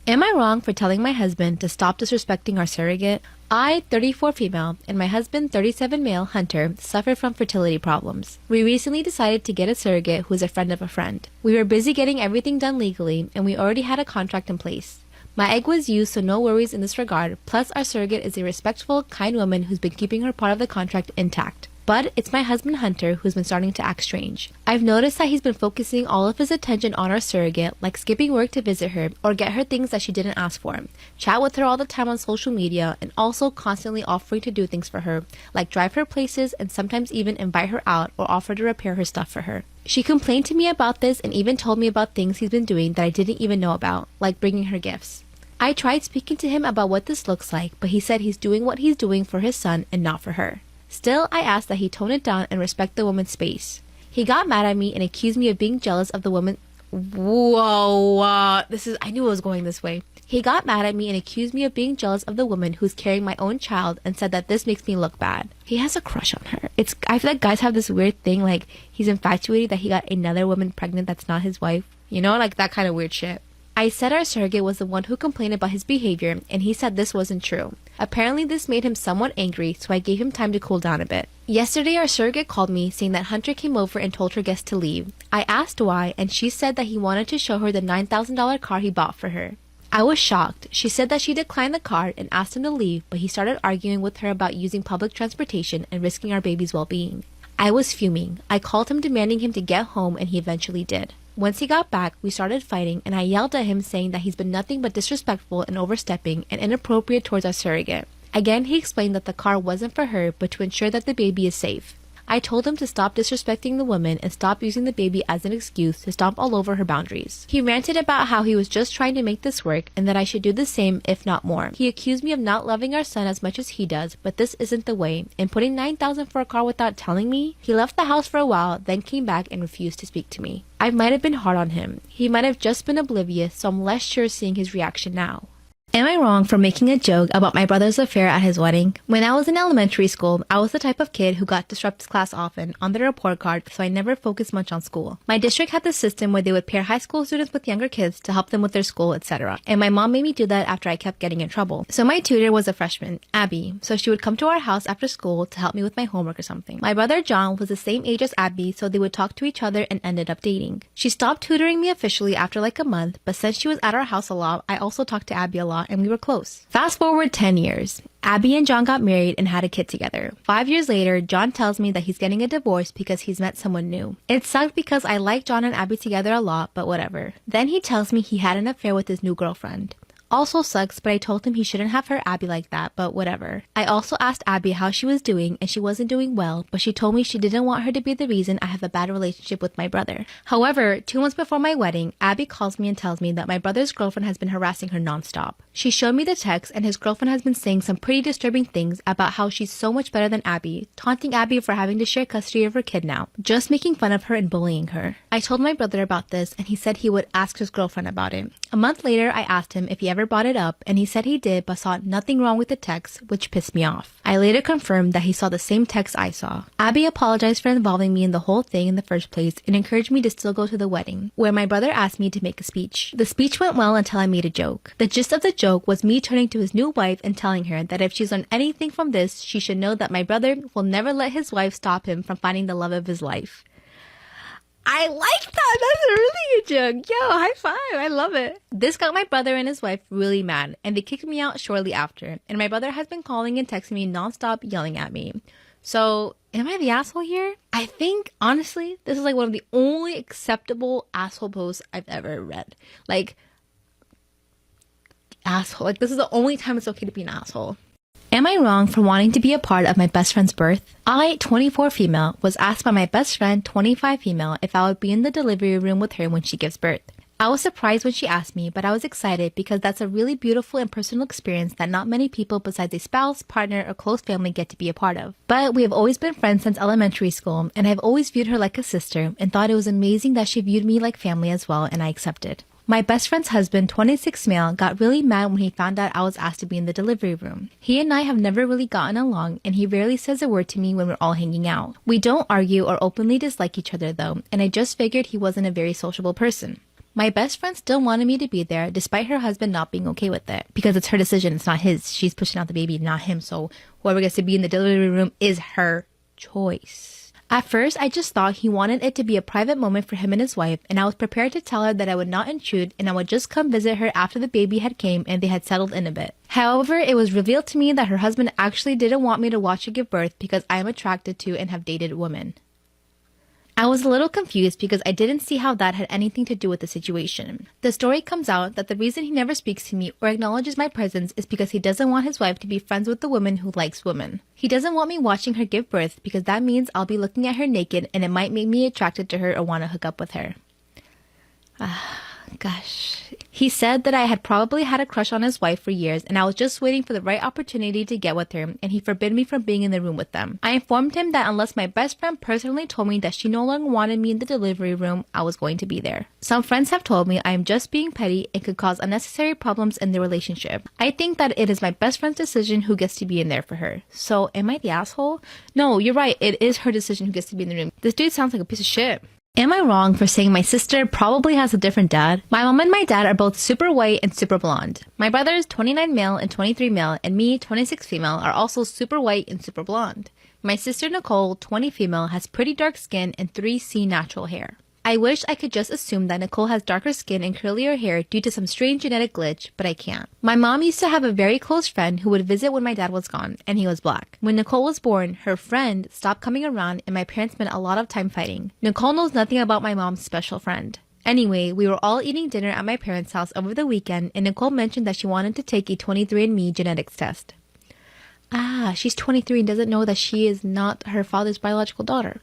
Am I wrong for telling my husband to stop disrespecting our surrogate? I, 34 female, and my husband, 37 male, Hunter, suffer from fertility problems. We recently decided to get a surrogate who is a friend of a friend. We were busy getting everything done legally, and we already had a contract in place. My egg was used, so no worries in this regard, plus our surrogate is a respectful, kind woman who's been keeping her part of the contract intact. But it's my husband Hunter who's been starting to act strange. I've noticed that he's been focusing all of his attention on our surrogate, like skipping work to visit her or get her things that she didn't ask for, chat with her all the time on social media, and also constantly offering to do things for her, like drive her places and sometimes even invite her out or offer to repair her stuff for her. She complained to me about this and even told me about things he's been doing that I didn't even know about, like bringing her gifts. I tried speaking to him about what this looks like, but he said he's doing what he's doing for his son and not for her. Still, I asked that he tone it down and respect the woman's space. He got mad at me and accused me of being jealous of the woman. Whoa, I knew it was going this way. He got mad at me and accused me of being jealous of the woman who's carrying my own child and said that this makes me look bad. He has a crush on her. I feel like guys have this weird thing, like he's infatuated that he got another woman pregnant that's not his wife. You know, like that kind of weird shit. I said our surrogate was the one who complained about his behavior, and he said this wasn't true. Apparently this made him somewhat angry, so I gave him time to cool down a bit. Yesterday our surrogate called me saying that Hunter came over and told her guests to leave. I asked why, and she said that he wanted to show her the $9,000 car he bought for her. I was shocked. She said that she declined the card and asked him to leave, but he started arguing with her about using public transportation and risking our baby's well-being. I was fuming. I called him demanding him to get home, and he eventually did. Once he got back, we started fighting, and I yelled at him saying that he's been nothing but disrespectful and overstepping and inappropriate towards our surrogate. Again, he explained that the car wasn't for her, but to ensure that the baby is safe. I told him to stop disrespecting the woman and stop using the baby as an excuse to stomp all over her boundaries. He ranted about how he was just trying to make this work and that I should do the same, if not more. He accused me of not loving our son as much as he does, but this isn't the way, and putting $9,000 for a car without telling me. He left the house for a while, then came back and refused to speak to me. I might have been hard on him. He might have just been oblivious, so I'm less sure seeing his reaction now. Am I wrong for making a joke about my brother's affair at his wedding? When I was in elementary school, I was the type of kid who got disrupted class often on the report card, so I never focused much on school. My district had this system where they would pair high school students with younger kids to help them with their school, etc. And my mom made me do that after I kept getting in trouble. So my tutor was a freshman, Abby, so she would come to our house after school to help me with my homework or something. My brother John was the same age as Abby, so they would talk to each other and ended up dating. She stopped tutoring me officially after like a month, but since she was at our house a lot, I also talked to Abby a lot and we were close. Fast forward 10 years. Abby and John got married and had a kid together. 5 years later, John tells me that he's getting a divorce because he's met someone new. It sucked because I like John and Abby together a lot, but whatever. Then he tells me he had an affair with his new girlfriend. Also sucks, but I told him he shouldn't have hurt Abby like that, but whatever. I also asked Abby how she was doing, and she wasn't doing well, but she told me she didn't want her to be the reason I have a bad relationship with my brother. However, 2 months before my wedding, Abby calls me and tells me that my brother's girlfriend has been harassing her nonstop. She showed me the text, and his girlfriend has been saying some pretty disturbing things about how she's so much better than Abby, taunting Abby for having to share custody of her kid now, just making fun of her and bullying her. I told my brother about this, and he said he would ask his girlfriend about it. A month later, I asked him if he ever brought it up, and he said he did but saw nothing wrong with the text, which pissed me off. I later confirmed that he saw the same text I saw. Abby apologized for involving me in the whole thing in the first place and encouraged me to still go to the wedding, where my brother asked me to make a speech. The speech went well until I made a joke. The gist of the joke was me turning to his new wife and telling her that if she's learned anything from this, she should know that my brother will never let his wife stop him from finding the love of his life. I like that. That's a really good joke. Yo, high five. I love it. This got my brother and his wife really mad, and they kicked me out shortly after. And my brother has been calling and texting me nonstop, yelling at me. So, am I the asshole here? I think, honestly, this is like one of the only acceptable asshole posts I've ever read. Like, asshole. Like, this is the only time it's okay to be an asshole. Am I wrong for wanting to be a part of my best friend's birth? I, 24 female, was asked by my best friend, 25 female, if I would be in the delivery room with her when she gives birth. I was surprised when she asked me, but I was excited because that's a really beautiful and personal experience that not many people besides a spouse, partner, or close family get to be a part of. But we have always been friends since elementary school, and I've always viewed her like a sister and thought it was amazing that she viewed me like family as well, and I accepted. My best friend's husband, 26 male, got really mad when he found out I was asked to be in the delivery room. He and I have never really gotten along, and he rarely says a word to me when we're all hanging out. We don't argue or openly dislike each other though, and I just figured he wasn't a very sociable person. My best friend still wanted me to be there despite her husband not being okay with it because it's her decision. It's not his. She's pushing out the baby, not him. So whoever gets to be in the delivery room is her choice. At first, I just thought he wanted it to be a private moment for him and his wife, and I was prepared to tell her that I would not intrude and I would just come visit her after the baby had came and they had settled in a bit. However, it was revealed to me that her husband actually didn't want me to watch her give birth because I am attracted to and have dated women. I was a little confused because I didn't see how that had anything to do with the situation. The story comes out that the reason he never speaks to me or acknowledges my presence is because he doesn't want his wife to be friends with the woman who likes women. He doesn't want me watching her give birth because that means I'll be looking at her naked and it might make me attracted to her or want to hook up with her. Gosh. He said that I had probably had a crush on his wife for years and I was just waiting for the right opportunity to get with her, and he forbid me from being in the room with them. I informed him that unless my best friend personally told me that she no longer wanted me in the delivery room, I was going to be there. Some friends have told me I am just being petty and could cause unnecessary problems in the relationship. I think that it is my best friend's decision who gets to be in there for her. So, am I the asshole? No, you're right. It is her decision who gets to be in the room. This dude sounds like a piece of shit. Am I wrong for saying my sister probably has a different dad? My mom and my dad are both super white and super blonde. My brothers, 29 male and 23 male, and me, 26 female, are also super white and super blonde. My sister Nicole, 20 female, has pretty dark skin and 3C natural hair. I wish I could just assume that Nicole has darker skin and curlier hair due to some strange genetic glitch, but I can't. My mom used to have a very close friend who would visit when my dad was gone, and he was black. When Nicole was born, her friend stopped coming around and my parents spent a lot of time fighting. Nicole knows nothing about my mom's special friend. Anyway, we were all eating dinner at my parents' house over the weekend, and Nicole mentioned that she wanted to take a 23andMe genetics test. She's 23 and doesn't know that she is not her father's biological daughter.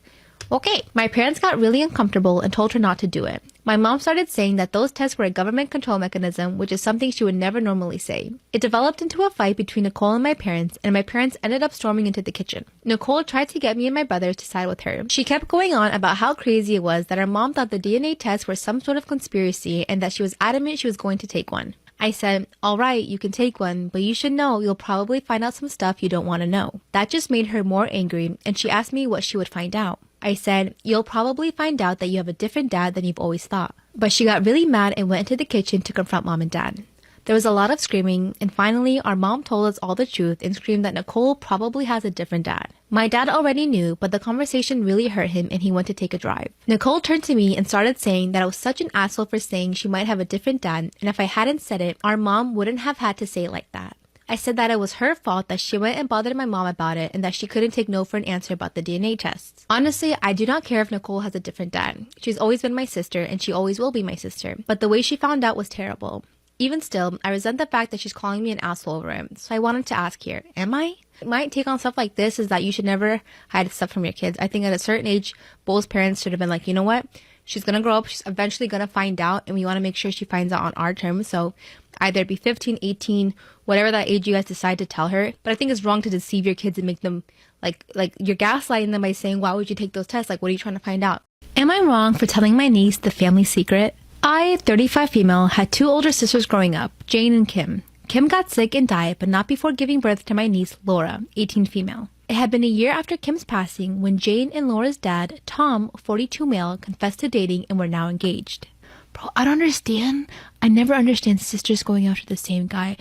Okay, my parents got really uncomfortable and told her not to do it. My mom started saying that those tests were a government control mechanism, which is something she would never normally say. It developed into a fight between Nicole and my parents ended up storming into the kitchen. Nicole tried to get me and my brothers to side with her. She kept going on about how crazy it was that our mom thought the DNA tests were some sort of conspiracy and that she was adamant she was going to take one. I said, all right, you can take one, but you should know you'll probably find out some stuff you don't want to know. That just made her more angry, and she asked me what she would find out. I said, you'll probably find out that you have a different dad than you've always thought. But she got really mad and went into the kitchen to confront mom and dad. There was a lot of screaming, and finally, our mom told us all the truth and screamed that Nicole probably has a different dad. My dad already knew, but the conversation really hurt him and he went to take a drive. Nicole turned to me and started saying that I was such an asshole for saying she might have a different dad, and if I hadn't said it, our mom wouldn't have had to say it like that. I said that it was her fault that she went and bothered my mom about it and that she couldn't take no for an answer about the DNA tests. Honestly, I do not care if Nicole has a different dad. She's always been my sister and she always will be my sister. But the way she found out was terrible. Even still, I resent the fact that she's calling me an asshole over him. So I wanted to ask here, am I? My take on stuff like this is that you should never hide stuff from your kids. I think at a certain age, both parents should have been like, you know what? She's going to grow up. She's eventually going to find out. And we want to make sure she finds out on our terms. So either be 15, 18, whatever that age you guys decide to tell her. But I think it's wrong to deceive your kids and make them like you're gaslighting them by saying, why would you take those tests? Like, what are you trying to find out? Am I wrong for telling my niece the family secret? I, 35 female, had two older sisters growing up, Jane and Kim. Kim got sick and died, but not before giving birth to my niece, Laura, 18 female. It had been a year after Kim's passing when Jane and Laura's dad, Tom, 42 male, confessed to dating and were now engaged. Bro, I don't understand. I never understand sisters going after the same guy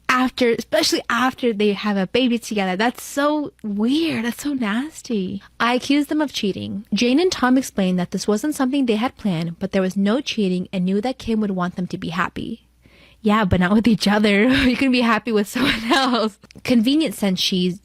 especially after they have a baby together. That's so weird. That's so nasty. I accused them of cheating. Jane and Tom explained that this wasn't something they had planned, but there was no cheating and knew that Kim would want them to be happy. Yeah, but not with each other. You can be happy with someone else. Convenient since she's,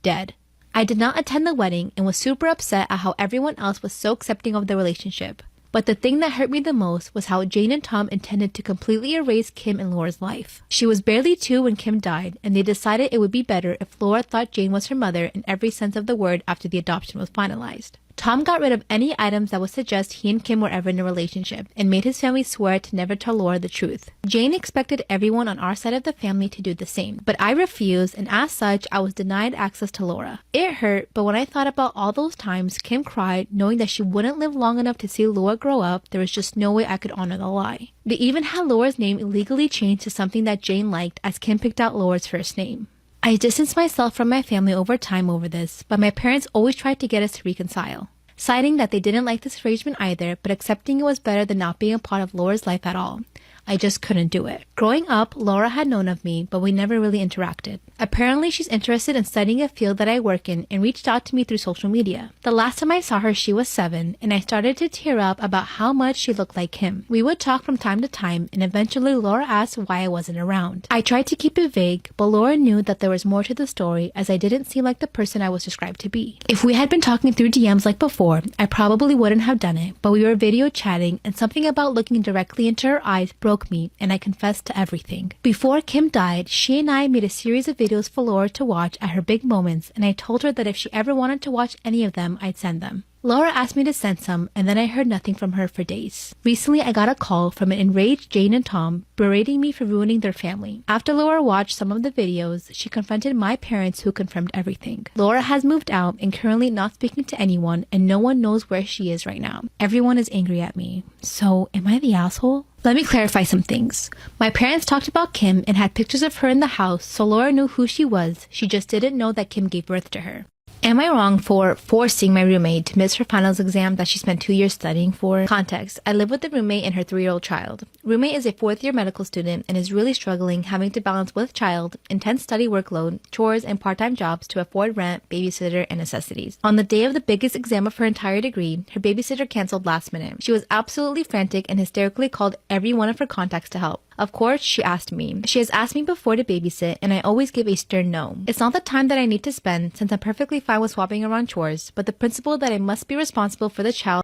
dead. I did not attend the wedding and was super upset at how everyone else was so accepting of the relationship. But the thing that hurt me the most was how Jane and Tom intended to completely erase Kim and Laura's life. She was barely 2 when Kim died, and they decided it would be better if Laura thought Jane was her mother in every sense of the word after the adoption was finalized. Tom got rid of any items that would suggest he and Kim were ever in a relationship, and made his family swear to never tell Laura the truth. Jane expected everyone on our side of the family to do the same, but I refused, and as such, I was denied access to Laura. It hurt, but when I thought about all those times Kim cried, knowing that she wouldn't live long enough to see Laura grow up, there was just no way I could honor the lie. They even had Laura's name illegally changed to something that Jane liked, as Kim picked out Laura's first name. I distanced myself from my family over time over this, but my parents always tried to get us to reconcile. citing that they didn't like this arrangement either, but accepting it was better than not being a part of Laura's life at all. I just couldn't do it. Growing up, Laura had known of me, but we never really interacted. Apparently, she's interested in studying a field that I work in and reached out to me through social media. The last time I saw her, she was 7, and I started to tear up about how much she looked like him. We would talk from time to time, and eventually Laura asked why I wasn't around. I tried to keep it vague, but Laura knew that there was more to the story, as I didn't seem like the person I was described to be. If we had been talking through DMs like before, I probably wouldn't have done it, but we were video chatting, and something about looking directly into her eyes broke me, and I confessed to everything. Before Kim died, she and I made a series of videos for Laura to watch at her big moments, and I told her that if she ever wanted to watch any of them, I'd send them. Laura asked me to send some, and then I heard nothing from her for days. Recently, I got a call from an enraged Jane and Tom berating me for ruining their family. After Laura watched some of the videos, she confronted my parents, who confirmed everything. Laura has moved out and currently not speaking to anyone, and no one knows where she is right now. Everyone is angry at me. So, am I the asshole? Let me clarify some things. My parents talked about Kim and had pictures of her in the house, so Laura knew who she was. She just didn't know that Kim gave birth to her. Am I wrong for forcing my roommate to miss her finals exam that she spent 2 years studying for? Context: I live with a roommate and her 3-year-old child. Roommate is a 4th-year medical student and is really struggling, having to balance with child, intense study workload, chores, and part-time jobs to afford rent, babysitter, and necessities. On the day of the biggest exam of her entire degree, her babysitter canceled last minute. She was absolutely frantic and hysterically called every one of her contacts to help. Of course, she asked me. She has asked me before to babysit, and I always give a stern no. It's not the time that I need to spend, since I'm perfectly fine with swapping around chores, but the principle that I must be responsible for the child